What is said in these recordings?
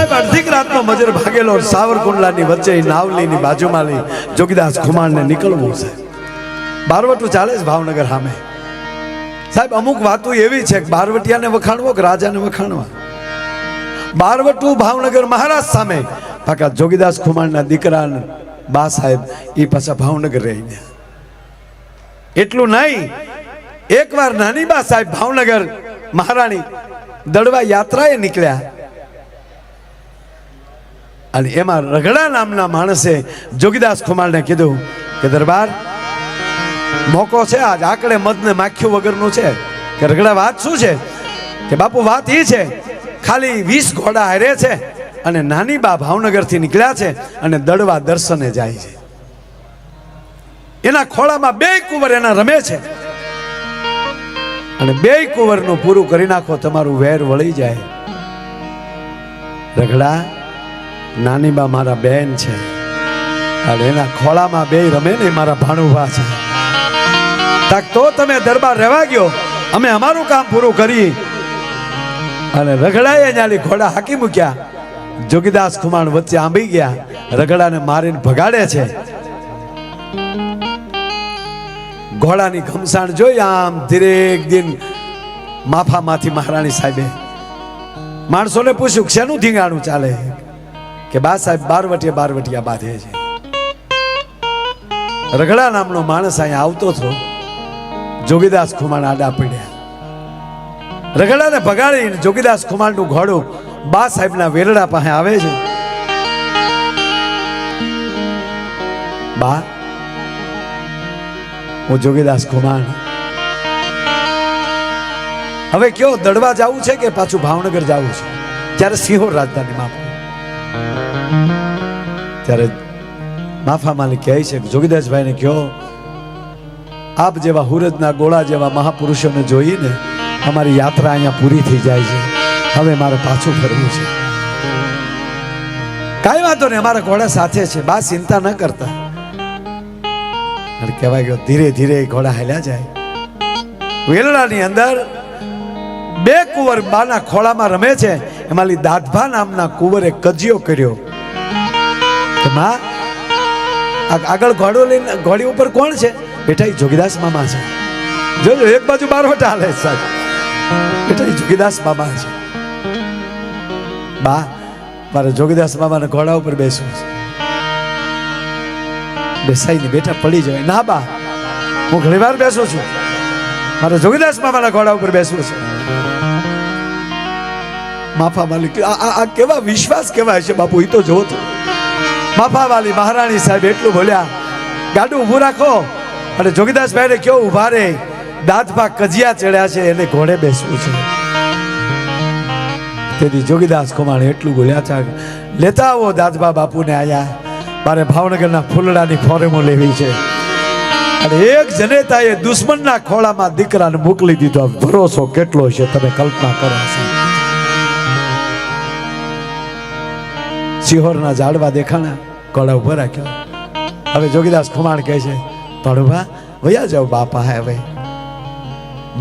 સાહેબ અડધી રાતનો મજર ભાગેલો સાવરકુંડલાની વચ્ચે નાવલીની બાજુમાં લઈ જોગીદાસ ખુમાણને નીકળવું છે. બારવટું ચાલે છે ભાવનગર સામે. સાહેબ અમુક વાતો એવી છે કે બારવટિયાને વખાણવો કે રાજાને વખાણવા. બારવટું ભાવનગર મહારાજ સામે પાકા જોગીદાસ ખુમાણના દીકરા બા સાહેબ એ પાછા ભાવનગર રહીને. એટલું નહીં, એકવાર નાની બા સાહેબ ભાવનગર મહારાણી દડવા યાત્રાએ નીકળ્યા અને એમાં રગડા નામના માણસે જોગીદાસ ખુમાણને કીધું કે દરબાર મોકો છે આજ આકડે મધને માખ્યું વગરનું છે. કે રગડા વાત શું છે? કે બાપુ વાત એ છે ખાલી 20 ઘોડા હારે છે અને નાની બા ભાવનગર થી નીકળ્યા છે અને દડવા દર્શને જાય છે. એના ખોળામાં 2 કુંવર એના રમે છે અને 2 કુંવરનું પૂરું કરી નાખો તમારું વેર વળી જાય. રગડા નાની બા મારા બેન છે અને એના ખોળામાં 2 રમે ને મારા ભાણુભા છે. તાક તો તમે દરબાર રહેવા ગયો, અમે અમારું કામ પૂરું કરી. અને રગડાએ ન્યાલી ઘોડા હાકી મૂક્યા. જોગીદાસ ખુમાણ વચ્ચે આંબી ગયા, રગડાને મારીને ભગાડે છે. ઘોડાની ઘમસાણ જોઈ આમ ધીરેક દિન માફામાંથી મહારાણી સાહેબે માણસોને પૂછ્યું શેનું ધીંગાણું ચાલે? કે બા સાહેબ બારવટિયા બાંધે છે. રગડા નામનો માણસ અહીંયા આવતો હતો. જોગીદાસ ખુમાણ આડા પડ્યા. રગડાને ભગાડીને જોગીદાસ ખુમાણનું ઘોડું બા સાહેબના વેરડા પાસે આવે છે. બા, હું જોગીદાસ ખુમાણ હવે કયો દડવા જવું છે કે પાછું ભાવનગર જવું છે? ત્યારે સિંહોર રાજધાનીમાં ત્યારે માફા માલિક કહે છે કે જોગીદાસભાઈને કયો આપ જેવા હુરજના ગોળા જેવા મહાપુરુષોને જોઈને અમારી યાત્રા અહીંયા પૂરી થઈ જાય છે. હવે મારે પાછું ફરવું છે. કાંઈ વાંધો નહીં, અમારા ઘોડા સાથે છે, બા ચિંતા ન કરતા. કહેવાય ગયો ધીરે ધીરે ઘોડા હાલ્યા જાય. વેલડાની અંદર 2 કુંવર બાના ખોળામાં રમે છે. એમાંલી દાદભા નામના કુંવરે કજિયો કર્યો કે માં આગળ ઘોડો લઈને ઘોડી ઉપર કોણ છે? બેટા એ જોગીદાસ મામા છે. જોજો એક બાજુ બારવટા હાલે સાહેબ, બેટા એ જોગીદાસ મામા છે. બા મારે જોગીદાસ મામાને ઘોડા ઉપર બેસવું છે. બેસાઈને બેટા પડી જાય. ના બા, હું ઘણી વાર બેસું છું, મારે જોગીદાસ મામાના ઘોડા ઉપર બેસવું છે. માફા માલિક આ કેવા વિશ્વાસ કહેવાય છે બાપુ, એ તો જોવો તો. માફા વાલી મહારાણી સાહેબ એટલું બોલ્યા, ગાડું ઊભું રાખો. અને જોગીદાસભાઈને કયો ઊભા રે, દાદભા કજિયા ચડ્યા છે, એને ઘોડે બેસવું છે. તેથી જોગીદાસ ખુમાણ એટલું બોલ્યા છે, લેતા આવો દાદભા બાપુને આયા, મારે ભાવનગરના ફૂલડાની ફોરેમો લેવી છે. અને એક જનેતાએ દુશ્મનના ખોળામાં દીકરાને મોકલી દીધો. ભરોસો કેટલો છે તમે કલ્પના કરો છો. સિહોરના ઝાડવા દેખાણા, ઘોડા ઉભા રાખ્યો. હવે જોગીદાસ ખુમાણ કહે છે, ભાણુભા વયા જાઓ બાપા. હવે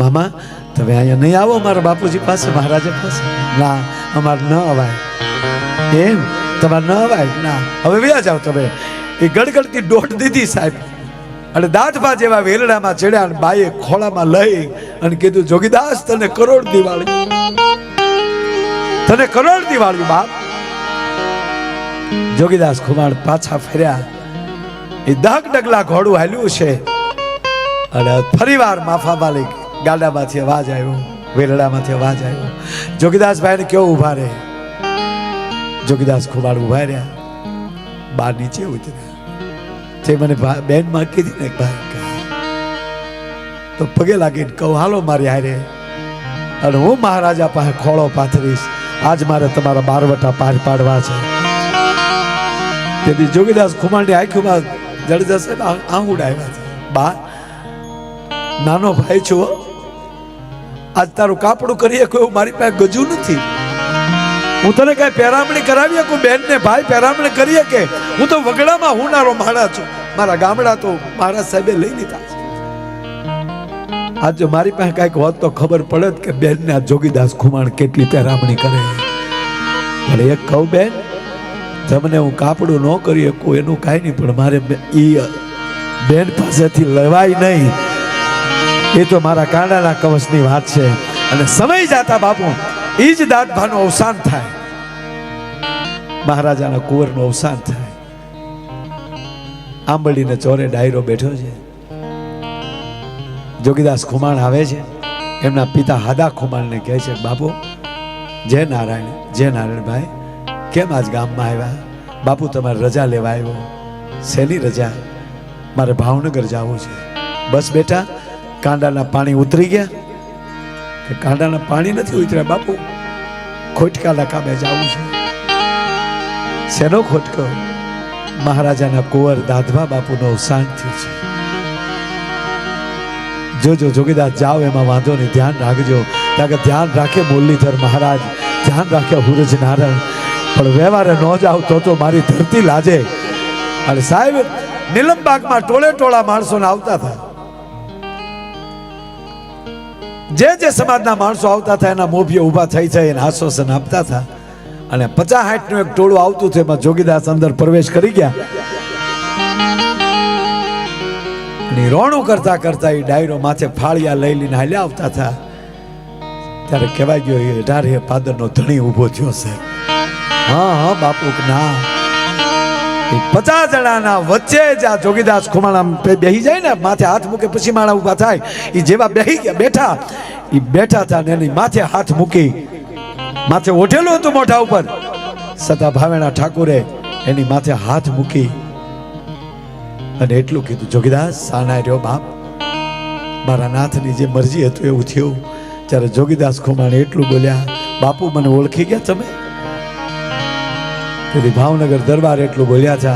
મામા તમે અહીંયા નહીં આવો મારા બાપુજી પાસે, મહારાજા પાસે. ના, અમારે ન અવાય. એમ તમારે ન અવાય? ના, હવે વયા જાઓ તમે. એ ગડગડતી દોટ દીધી સાહેબ. અને દાદભા જેવા વેલડામાં ચડ્યા અને બાઈએ ખોળામાં લઈ અને કીધું, જોગીદાસ તને કરોડ દિવાળી, તને કરોડ દિવાળી બાપ. જોગીદાસ ખુમાણ પાછા ફર્યા. એ દગ ડગલા ઘોડું હાલ્યું છે. અને ફરીવાર માફા માલિક ગાડામાંથી અવાજ આવ્યો, વેરડામાંથી અવાજ આવ્યો, જોગીદાસભાઈને કેવો ઊભા રહે. જોગીદાસ ખુમાણ ઊભા રહ્યા. બા નીચે ઉતર્યા. જે મને બેન માં કીધી ને ભાઈ તો પગે લાગીને કહું, હાલો મારી હારે, અને હું મહારાજા પાસે ખોળો પાથરીશ. આજ મારે તમારા બારવટા પાર પાડવા છે. તેથી જોગીદાસ ખુમાણની આંખોમાં જળજશે આંગુડા આવ્યા છે. બા, નાનો ભાઈ છું, આજ તારું કાપડું કરીએ કોઈ મારી પાસે ગજુ નથી. હું તને કઈ પેરામણી કરાવીએ કોઈ બેન ને ભાઈ પેરામણી કરીએ કે? હું તો વગડામાં હુનારો માણા છું. મારા ગામડા તો મહારાજ સાહેબે લઈ લીધા છે. આજ જો મારી પાસે કઈક હોત તો ખબર પડે કે બેન ને આ જોગીદાસ ખુમાણ કેટલી પેરામણી કરે. પણ એક કહું બેન, તમને હું કાપડું ન કરી શકું એનું કાંઈ નહીં, પણ મારે એ બેન પાસેથી લેવાય નહીં. એ તો મારા કાંડાના કવચની વાત છે. અને સમય જાતા બાપુ એ જ દાદભાનું અવસાન થાય, મહારાજાના કુંવરનું અવસાન થાય. આંબળીને ચોરે ડાયરો બેઠો છે. જોગીદાસ ખુમાણ આવે છે, એમના પિતા હાદા ખુમાણને કહે છે, બાપુ જય નારાયણભાઈ, કેમ આજ ગામમાં આવ્યા? બાપુ તમારે રજા લેવા આવ્યો. શેની રજા? મારે ભાવનગર જવું છે. બસ બેટા, કાંડાના પાણી ઉતરી ગયા? કે કાંડાના પાણી નથી ઉતર્યા બાપુ, ખોટકાના કામે જવું છે. શેનો ખોટકો? મહારાજાના કુંવર દાદભા બાપુનો અવસાન થયું છે. જોજો જોગીદાસ જાઓ એમાં વાંધો નહીં, ધ્યાન રાખજો. કારણ કે ધ્યાન રાખે મુરલીધર મહારાજ, ધ્યાન રાખે હુરજ નારાયણ, પણ વ્યવહારે ન જાવ તો મારી ધરતી લાજે. અને સાહેબ નીલમબાગમાં ટોળે ટોળા માણસોને આવતા હતા. જે સમાજના માણસો આવતા હતા એના મોભીઓ ઊભા થઈ એને આશ્વાસન આપતા હતા. અને 50-60 નું એક ટોળું આવતું હતું, એમાં જોગીદાસ અંદર પ્રવેશ કરી ગયા. રોણું કરતા કરતા એ ડાયરો માથે ફાળિયા લઈ લઈને હાલ્યા આવતા હતા. ત્યારે કહેવાય ગયો એ 18 પાદરનો ધણી ઊભો થયો છે. હા બાપુ ના, 50 જણાના વચ્ચે જ આ જોગીદાસ ખુમાણા બેહી જાય ને, માથે હાથ મૂકે પછી માણા ઊભા થાય. એ જેવા બેહી ગયા બેઠા હતા ને એની માથે હાથ મૂકી, માથે ઓઢેલું હતું મોઢા ઉપર, સતા ભાવેણા ઠાકોરે એની માથે હાથ મૂકી અને એટલું કીધું, જોગીદાસ સાના રહ્યો બાપ, મારા નાથની જે મરજી હતું એવું થયું. ત્યારે જોગીદાસ ખુમાણે એટલું બોલ્યા, બાપુ મને ઓળખી ગયા તમે? તેથી ભાવનગર દરબાર એટલું બોલ્યા છે,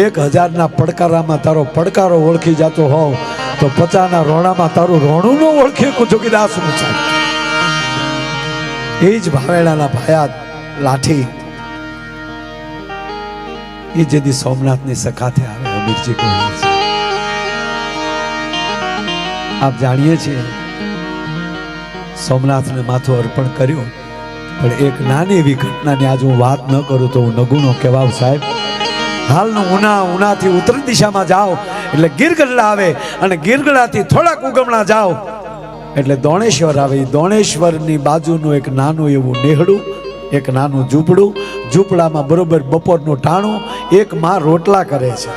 1000 પડકારામાં તારો પડકારો ઓળખી જતો હોવ તો 50 રોણામાં તારું રોણું ન ઓળખી જોગીદાસ નું છે. એ જ ભાવેણાના ભાયા લાઠી, એ જેદી સોમનાથની સખાતે આવે અમીરજી કહે છે. આપ જાણીએ છીએ સોમનાથને માથું અર્પણ કર્યું, પણ એક નાની એવી ઘટનાની આજ હું વાત ન કરું તો હું નગુનો કહેવાવ સાહેબ. હાલનું ઉનાથી ઉત્તર દિશામાં જાઓ એટલે ગીરગઢડા આવે, અને ગીરગઢડાથી થોડાક ઉગમણા જાઓ એટલે દોણેશ્વર આવે. દોણેશ્વરની બાજુનું એક નાનું એવું નેહડું, એક નાનું ઝૂંપડું, ઝૂંપડામાં બરોબર બપોરનું ટાણું, એક માં રોટલા કરે છે.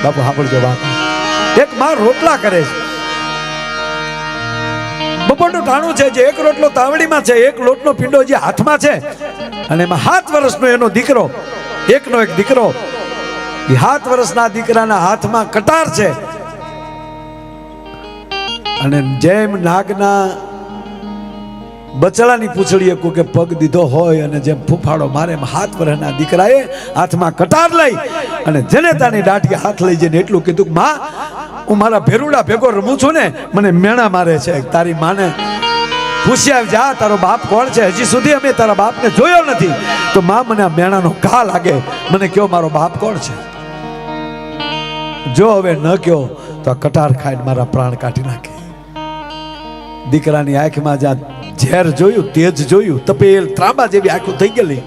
બાપુ સાંભળજો વાત, એક માં રોટલા કરે છે. બપોરનું ટાણું છે, જે એક રોટલો તાવડીમાં છે, એક લોટનો પીંડો જે હાથમાં છે, અને એમાં 7 વર્ષનો એનો દીકરો, એકનો એક દીકરો, એ 7 વર્ષના દીકરાના હાથમાં કટાર છે. અને જેમ નાગના બચડાની પૂંછડીએ કે પગ દીધો હોય અને જેમ ફૂફાડો મારે, 7 વર્ષના દીકરાએ હાથમાં કટાર લઈ અને જનેતાની દાઢી હાથ લઈ જઈને એટલું કીધું, માં હું મારા ભેરુડા ભેગો રમું છું ને, મને મેણા મારે છે. તારી માને પૂછ્યા જા તારો બાપ કોણ છે? હજી સુધી અમે તારા બાપને જોયો નથી. તો માં મને આ મેણાનો ઘા લાગે, મને કયો મારો બાપ કોણ છે? જો હવે ન કયો તો આ કટાર ખાઈને મારા પ્રાણ કાઢી નાખે. દીકરાની આંખમાં જ્યાં ઝેર જોયું, તેજ જોયું, તપેલ ત્રાંબા જેવી આંખો થઈ ગયેલી,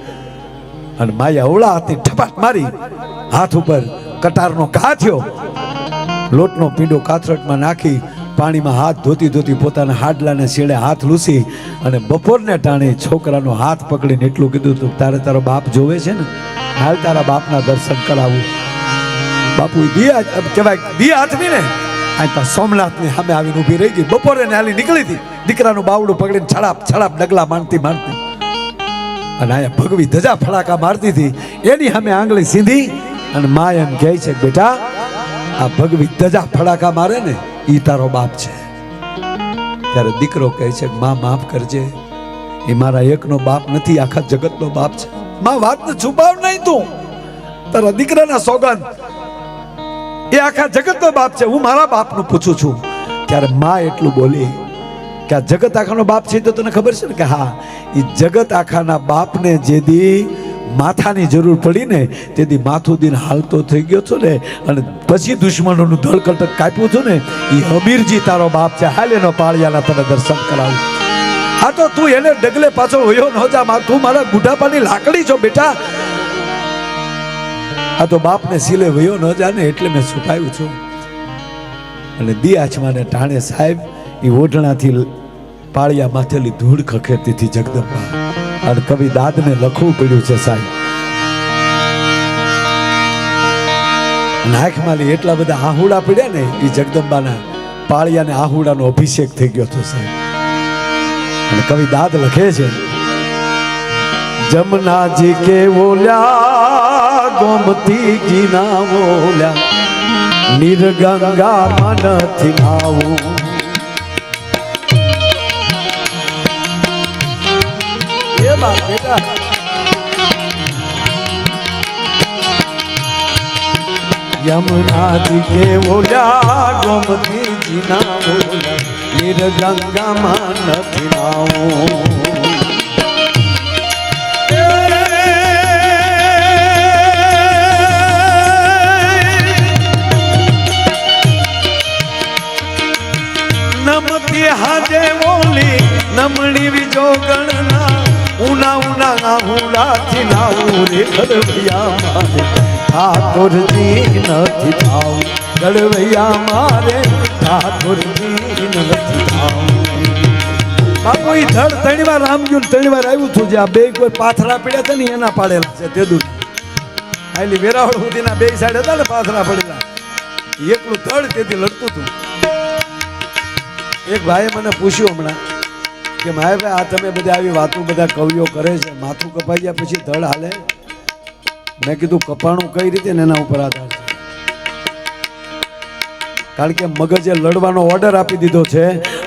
અને માએ અવળા હાથની ઠપાટ મારી, હાથ ઉપર કટારનો ઘા થયો. લોટનો પીંડો કાથરટમાં નાખી પાણીમાં હાથ ધોતી પોતાના હાડલાને શેડે હાથ લૂસી અને બપોરને ટાણે છોકરાનો હાથ પકડીને એટલું કીધું, તું તારે તારો બાપ જોવે છે ને, હાલ તારા બાપના દર્શન કરાવું. બાપુ કહેવાય દી હાથની ને આ સોમનાથની સામે આવીને ઊભી રહી ગઈ. બપોરે ને હાલી નીકળી હતી, દીકરાનું બાવડું પકડીને છડાપ ડગલા મારતી અને અહીંયા ભગવી ધજા ફડાકા મારતી હતી. એની સામે આંગળી સીધી અને મા એમ કહે છે, બેટા આ ભગવી ધજા ફડાકા મારે ને ઈ તારો બાપ છે. ત્યારે દીકરો કહે છે, માં માફ કરજે, એ મારા એકનો બાપ નથી, આખા જગતનો બાપ છે. માં વાતને છુપાવ નહીં, તું તારા દીકરાના સોગંદ, એ આખા જગતનો બાપ છે, હું મારા બાપનું પૂછું છું. ત્યારે માં એટલું બોલી કે આ જગત આખાનો બાપ છે તો તને ખબર છે ને કે હા, એ જગત આખાના બાપને જેદી માથાની જરૂર પડી ને તેથી માથું દિન હાલતો થઈ ગયો છો ને, અને પછી દુશ્મનોનું ધળકટક કાપ્યું છું ને, એ અમીરજી તારો બાપ છે. હાલ એનો પાળિયાના તને દર્શન કરાવું. આ તો તું એને ડગલે પાછો વયો ન જા, તું મારા બુઢાપાની લાકડી છો બેટા. આ તો બાપને સિલે વયો ન જાને એટલે મેં છુપાયું છું. અને દી આચમાને ટાણે સાહેબ એ ઓઢણાથી પાળિયા માથેલી ધૂળ ખખેરતી હતી જગદંબા. અને કવિ દાદને લખવું પડ્યું છે સાહેબ. નાખમાલી એટલા બધા આહુડા પડ્યા ને એ જગદંબાના પાળિયાને આહુડાનો અભિષેક થઈ ગયો હતો સાહેબ. અને કવિ દાદ લખે છે, જમનાજી કે ઓલ્યા ગોમતી જી ના ઓલ્યા નિર્ગંગા મનથી નાવું. એ બાપ બેટા यमुना जी के बोल्या गोमती जी ना बोल्या निरगंगा मान फिराऊं. नमती हाजे बोली नमणी विजो गणना उना उना आहुला थी नाऊ रे गड़विया मारे ठाकुरजी નથી થાવ. ગળવૈયા મારે ઠાકોરજી નથી થાવ. બાપુ ઈ ધડ ત્રણ વાર રામજુન ત્રણ વાર આવ્યું છું. જે આ બે કોઈ પાથરા પડ્યા હતા ને એના પાડેલા છે તે દૂર આલી વેરાવળ સુધીના બે સાઈડ હતા ને પાથરા પડેલા એકલું ધડ તેથી લડતું હતું. એક ભાઈએ મને પૂછ્યું હમણાં કે માય ભાઈ આ તમે બધા આવી વાતો બધા કવિઓ કરે છે, માથું કપાઈ ગયા પછી ધડ હાલે? મેં કીધું કપાણું કઈ રીતે ને એના ઉપર આધાર છે. કારણ કે મગજે લડવાનો ઓર્ડર આપી દીધો છે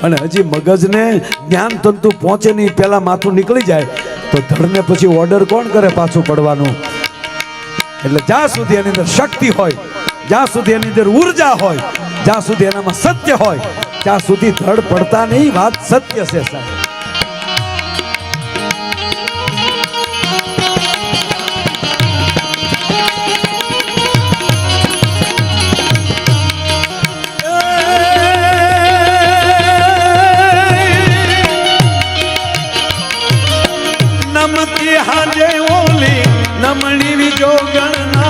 અને હજી મગજને જ્ઞાન તંતુ પહોંચે નહીં પહેલા માથું નીકળી જાય તો ધડને પછી ઓર્ડર કોણ કરે પાછું પડવાનું. એટલે જ્યાં સુધી એની અંદર શક્તિ હોય, જ્યાં સુધી એની અંદર ઉર્જા હોય, જ્યાં સુધી એનામાં સત્ય હોય ત્યાં સુધી ધડ પડતા નહીં. વાત સત્ય છે સાહેબ. हाजे ओली नमणी विजो गणना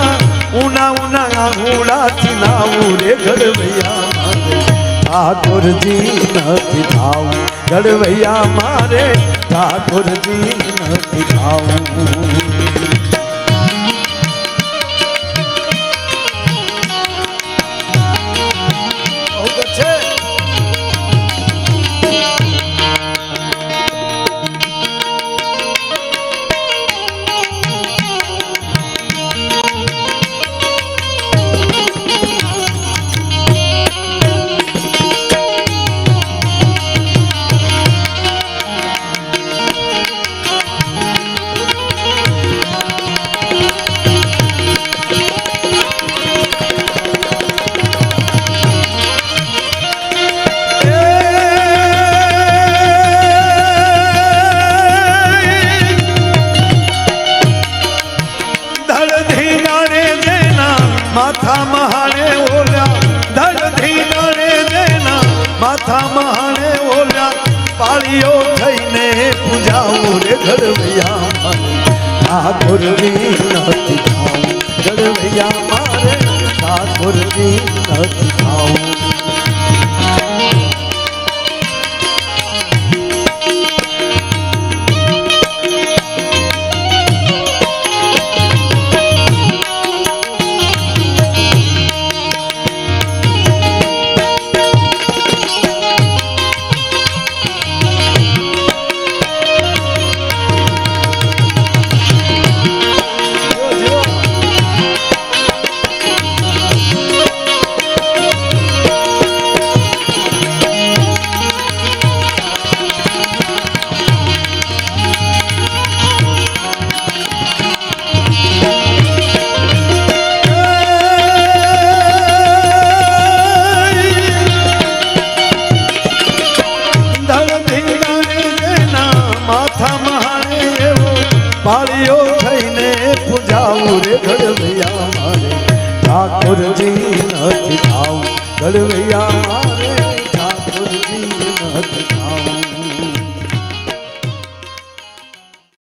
उना उना आहुड़ा थी नाऊ रे गड़वैया मारे ठाकुरजी નથી થાવ. ગડવૈયા મારે ઠાકોરજી નથી થાવ. माथा महाने ओल्या धड़धी नाणे देना माथा महाने ओल्या पालियो थईने पूजाऊ रे गड़वैया मारे ठाकुरजी નથી થાવ. ગડવૈયા મારે ઠાકોરજી નથી થાવ. પાળીઓ થઈને પૂજાવું રે ગડવૈયા મારે ઠાકોરજી નથી થાવ. ગડવૈયા